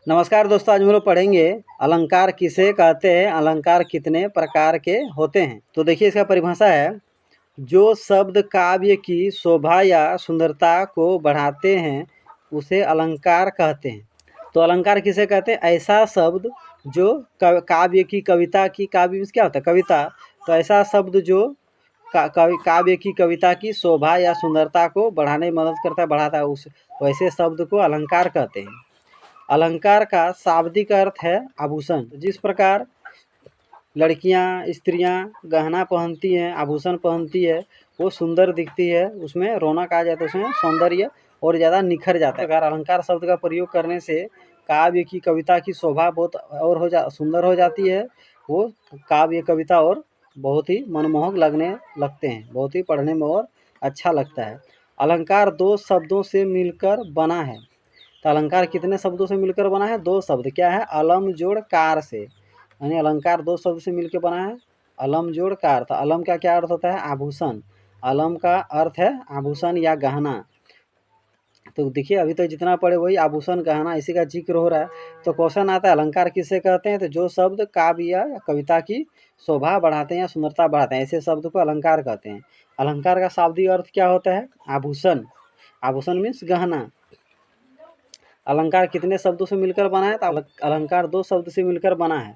नमस्कार दोस्तों, आज हम लोग पढ़ेंगे अलंकार किसे कहते हैं, अलंकार कितने प्रकार के होते हैं। तो देखिए इसका परिभाषा है, जो शब्द काव्य की शोभा या सुंदरता को बढ़ाते हैं उसे अलंकार कहते हैं। तो अलंकार किसे कहते हैं? ऐसा शब्द जो काव्य की कविता की, काव्य में क्या होता है? कविता। तो ऐसा शब्द जो काव्य की कविता की शोभा या सुंदरता को बढ़ाने में मदद करता है, बढ़ाता है, उस वैसे शब्द को अलंकार कहते हैं। अलंकार का शाब्दिक अर्थ है आभूषण। जिस प्रकार लड़कियां, स्त्रियां गहना पहनती हैं, आभूषण पहनती है, वो सुंदर दिखती है, उसमें रौनक आ जाता है, उसमें सौंदर्य और ज़्यादा निखर जाता है। प्रकार अलंकार शब्द का प्रयोग करने से काव्य की कविता की शोभा बहुत और सुंदर हो जाती है। वो काव्य कविता और बहुत ही मनमोहक लगने लगते हैं, बहुत ही पढ़ने में और अच्छा लगता है। अलंकार दो शब्दों से मिलकर बना है। तो अलंकार कितने शब्दों से मिलकर बना है? दो शब्द। क्या है? अलम जोड़ कार से, यानी अलंकार दो शब्द से मिलकर बना है, अलम जोड़ कार। तो अलम का क्या अर्थ होता है? आभूषण। अलम का अर्थ है आभूषण या गहना। तो देखिए अभी तो जितना पढ़े वही आभूषण गहना इसी का जिक्र हो रहा है। तो क्वेश्चन आता है अलंकार किसे कहते हैं? तो जो शब्द काव्य या कविता की शोभा बढ़ाते हैं या सुंदरता बढ़ाते हैं, ऐसे शब्द को अलंकार कहते हैं। अलंकार का शाब्दिक अर्थ क्या होता है? आभूषण। आभूषण मीन्स गहना। अलंकार कितने शब्दों से मिलकर बना है? तो अलंकार दो शब्द से मिलकर बना है,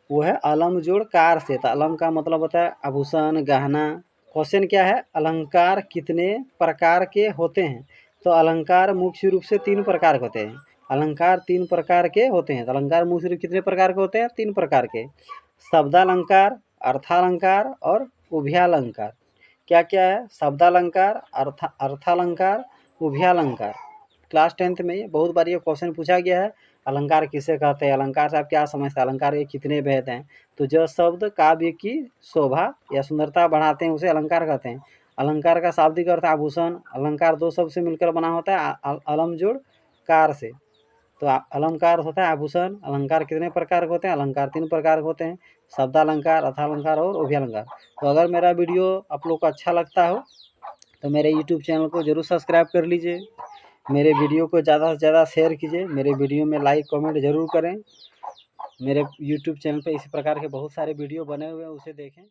वो है अलम जोड़ कार से। तो अलम का मतलब होता है आभूषण, गहना। क्वेश्चन क्या है? अलंकार कितने प्रकार के होते हैं? तो अलंकार मुख्य रूप से तीन प्रकार के होते हैं। अलंकार तीन प्रकार के होते हैं। तो अलंकार मुख्य रूप कितने प्रकार के होते हैं? तीन प्रकार के। शब्दालंकार, अर्थालंकार और उभयालंकार। क्या क्या है? शब्दालंकार, अर्थालंकार, उभयालंकार। क्लास 10th में बहुत बार ये क्वेश्चन पूछा गया है, अलंकार किसे कहते हैं, अलंकार से आप क्या समझते हैं, अलंकार के कितने भेद हैं। तो जो शब्द काव्य की शोभा या सुंदरता बढ़ाते हैं उसे अलंकार कहते हैं। अलंकार का शाब्दिक अर्थ आभूषण। अलंकार दो शब्द से मिलकर बना होता है, अलम जोड़ कार से। तो अलंकार होता है आभूषण। अलंकार कितने प्रकार के होते हैं? अलंकार तीन प्रकार के होते हैं, शब्दालंकार, अर्थालंकार और उभयालंकार। तो अगर मेरा वीडियो आप लोग को अच्छा लगता हो तो मेरे यूट्यूब चैनल को जरूर सब्सक्राइब कर लीजिए। मेरे वीडियो को ज़्यादा से ज़्यादा शेयर कीजिए। मेरे वीडियो में लाइक कमेंट ज़रूर करें। मेरे यूट्यूब चैनल पे इसी प्रकार के बहुत सारे वीडियो बने हुए हैं, उसे देखें।